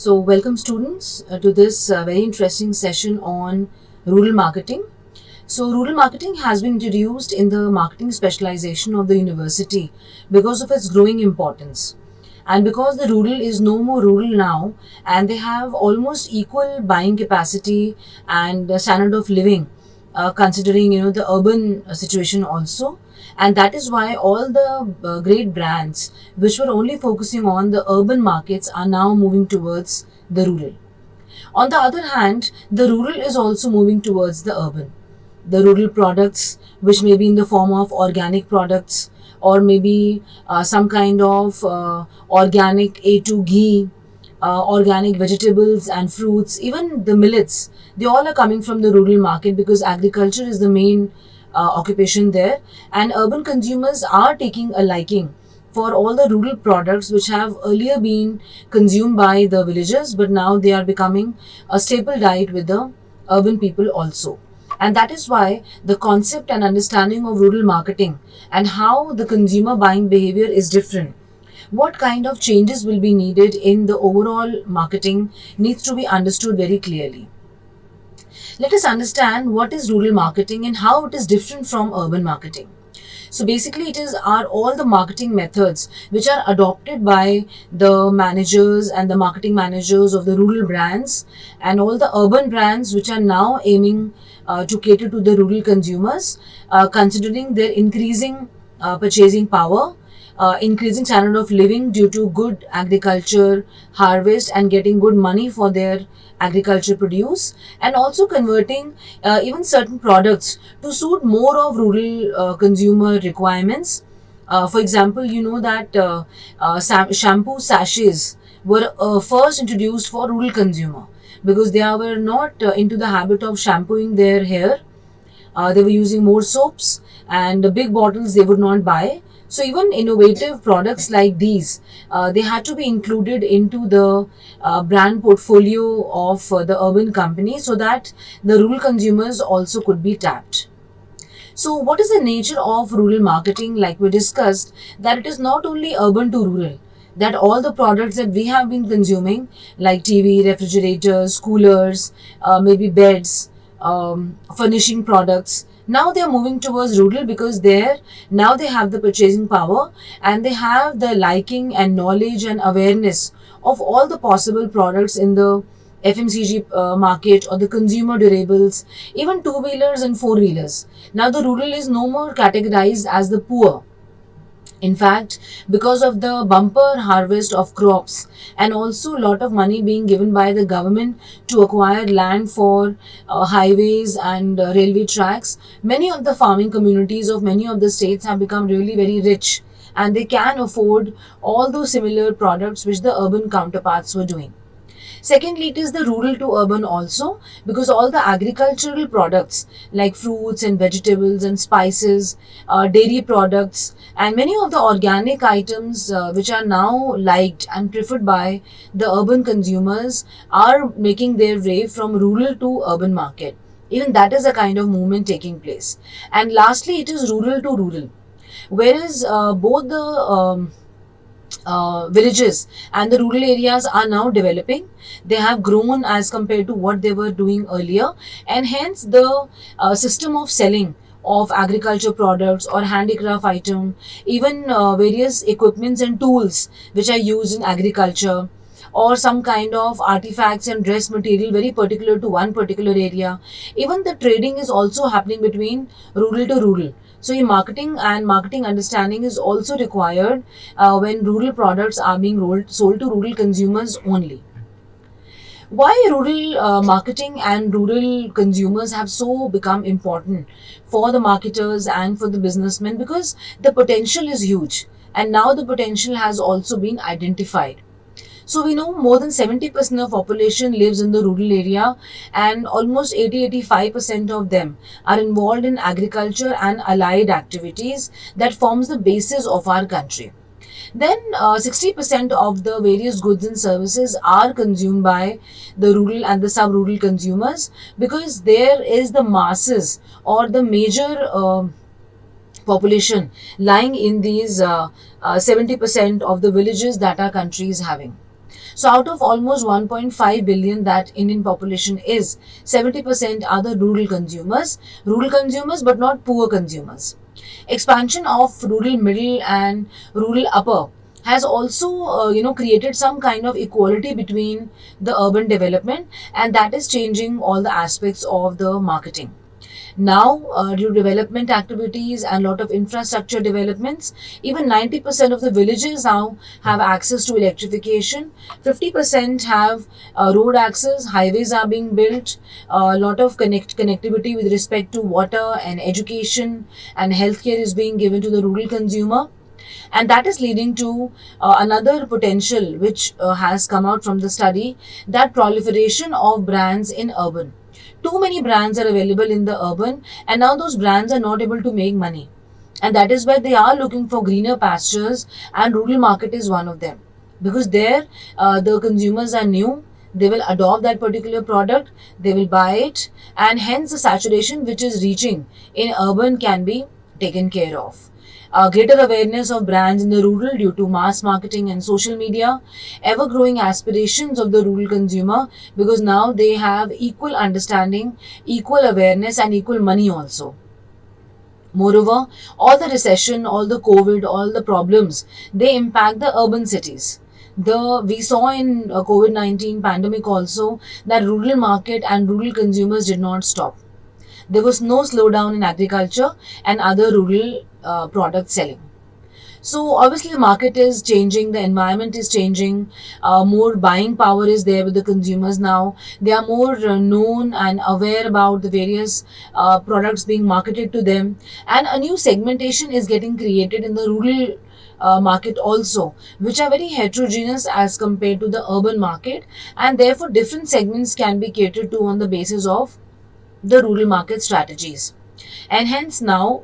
So, welcome students to this very interesting session on rural marketing. So, rural marketing has been introduced in the marketing specialization of the university because of its growing importance. And because the rural is no more rural now, and they have almost equal buying capacity and standard of living, considering the urban situation also, and that is why all the great brands which were only focusing on the urban markets are now moving towards the rural. On the other hand, the rural is also moving towards the urban. The rural products, which may be in the form of organic products or maybe some kind of organic A2 ghee, organic vegetables and fruits, even the millets, they all are coming from the rural market because agriculture is the main occupation there, and urban consumers are taking a liking for all the rural products which have earlier been consumed by the villagers, but now they are becoming a staple diet with the urban people also. And that is why the concept and understanding of rural marketing and how the consumer buying behavior is different, what kind of changes will be needed in the overall marketing, needs to be understood very clearly. Let us understand what is rural marketing and how it is different from urban marketing. So basically, it is are all the marketing methods which are adopted by the managers and the marketing managers of the rural brands and all the urban brands which are now aiming to cater to the rural consumers, considering their increasing purchasing power, increasing standard of living due to good agriculture harvest and getting good money for their agriculture produce, and also converting even certain products to suit more of rural consumer requirements. For example, you know that shampoo sachets were first introduced for rural consumer because they were not into the habit of shampooing their hair. They were using more soaps, and the big bottles they would not buy. So even innovative products like these, they had to be included into the brand portfolio of the urban company so that the rural consumers also could be tapped. So, what is the nature of rural marketing? Like we discussed, that it is not only urban to rural, that all the products that we have been consuming, like TV, refrigerators, coolers, maybe beds, furnishing products, now they are moving towards rural because there now they have the purchasing power and they have the liking and knowledge and awareness of all the possible products in the FMCG market or the consumer durables, even two wheelers and four wheelers. Now, the rural is no more categorized as the poor. In fact, because of the bumper harvest of crops and also a lot of money being given by the government to acquire land for highways and railway tracks, many of the farming communities of many of the states have become really very rich and they can afford all those similar products which the urban counterparts were doing. Secondly, it is the rural to urban also because all the agricultural products like fruits and vegetables and spices, dairy products, and many of the organic items which are now liked and preferred by the urban consumers are making their way from rural to urban market. Even that is a kind of movement taking place. And lastly, it is rural to rural. Whereas both the villages and the rural areas are now developing. They have grown as compared to what they were doing earlier, and hence the system of selling of agriculture products or handicraft item, even various equipments and tools which are used in agriculture, or some kind of artifacts and dress material very particular to one particular area. Even the trading is also happening between rural to rural. So, in marketing and marketing understanding is also required when rural products are being sold to rural consumers only. Why rural marketing and rural consumers have so become important for the marketers and for the businessmen? Because the potential is huge, and now the potential has also been identified. So we know more than 70% of population lives in the rural area, and almost 80-85% of them are involved in agriculture and allied activities that forms the basis of our country. Then 60% of the various goods and services are consumed by the rural and the sub-rural consumers because there is the masses or the major population lying in these 70% of the villages that our country is having. So out of almost 1.5 billion that Indian population is, 70% are the rural consumers but not poor consumers. Expansion of rural middle and rural upper has also created some kind of equality between the urban development, and that is changing all the aspects of the marketing. Now, due to development activities and lot of infrastructure developments, even 90% of the villages now have access to electrification. 50% have road access, highways are being built, a lot of connectivity with respect to water and education and healthcare is being given to the rural consumer. And that is leading to another potential which has come out from the study, that proliferation of brands in urban. Too many brands are available in the urban, and now those brands are not able to make money. And that is why they are looking for greener pastures, and rural market is one of them. Because there, the consumers are new, they will adopt that particular product, they will buy it, and hence the saturation which is reaching in urban can be taken care of. Greater awareness of brands in the rural due to mass marketing and social media, ever growing aspirations of the rural consumer, because now they have equal understanding, equal awareness, and equal money also. Moreover, all the recession, all the COVID, all the problems, they impact the urban cities. We saw in COVID-19 pandemic also that rural market and rural consumers did not stop. There was no slowdown in agriculture and other rural product selling. So obviously the market is changing, the environment is changing, more buying power is there with the consumers now. They are more known and aware about the various products being marketed to them, and a new segmentation is getting created in the rural market also, which are very heterogeneous as compared to the urban market, and therefore different segments can be catered to on the basis of the rural market strategies. And hence now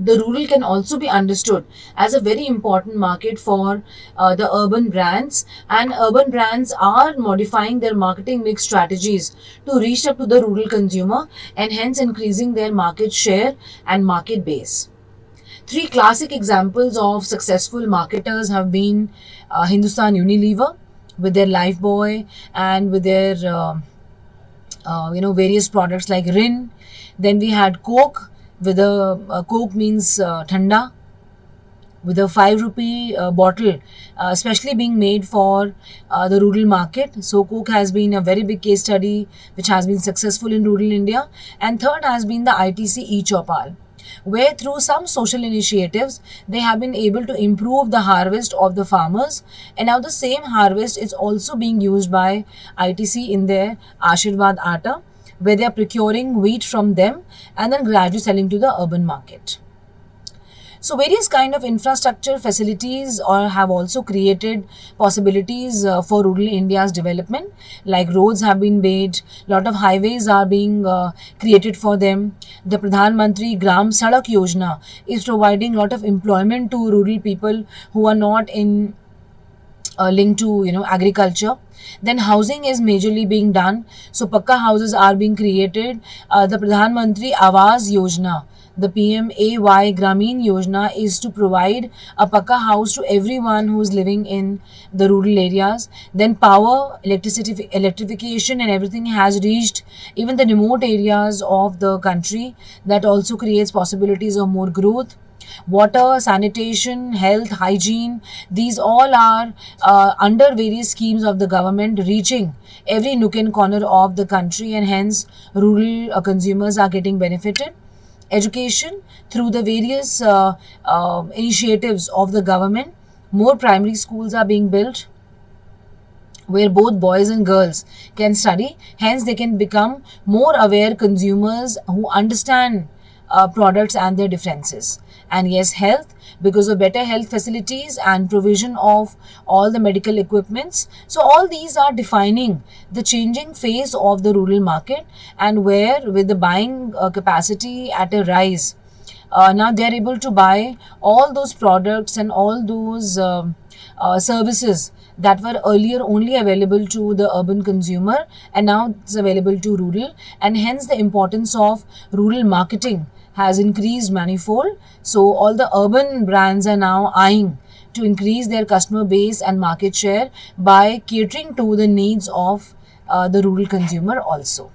the rural can also be understood as a very important market for the urban brands, and urban brands are modifying their marketing mix strategies to reach up to the rural consumer, and hence increasing their market share and market base. Three classic examples of successful marketers have been Hindustan Unilever with their Lifebuoy, and with their various products like Rin. Then we had Coke with a Coke means Thanda, with a 5 rupee bottle, especially being made for the rural market. So Coke has been a very big case study which has been successful in rural India. And third has been the ITC e-Chopal, where through some social initiatives they have been able to improve the harvest of the farmers, and now the same harvest is also being used by ITC in their Ashirwad Atta, where they are procuring wheat from them and then gradually selling to the urban market. So various kind of infrastructure facilities or have also created possibilities for rural India's development. Like roads have been made, lot of highways are being created for them. The Pradhan Mantri Gram Sadak Yojana is providing lot of employment to rural people who are not in linked to agriculture. Then housing is majorly being done, so pakka houses are being created. The Pradhan Mantri Awas Yojana, the PMAY Grameen Yojana, is to provide a pakka house to everyone who is living in the rural areas. Then power, electrification and everything has reached even the remote areas of the country. That also creates possibilities of more growth. Water, sanitation, health, hygiene, these all are under various schemes of the government, reaching every nook and corner of the country, and hence rural consumers are getting benefited. Education, through the various initiatives of the government, more primary schools are being built where both boys and girls can study. Hence, they can become more aware consumers who understand products and their differences. And yes, health, because of better health facilities and provision of all the medical equipments. So all these are defining the changing phase of the rural market, and where with the buying capacity at a rise, now they are able to buy all those products and all those services that were earlier only available to the urban consumer, and now it's available to rural, and hence the importance of rural marketing has increased manifold. So all the urban brands are now eyeing to increase their customer base and market share by catering to the needs of the rural consumer also.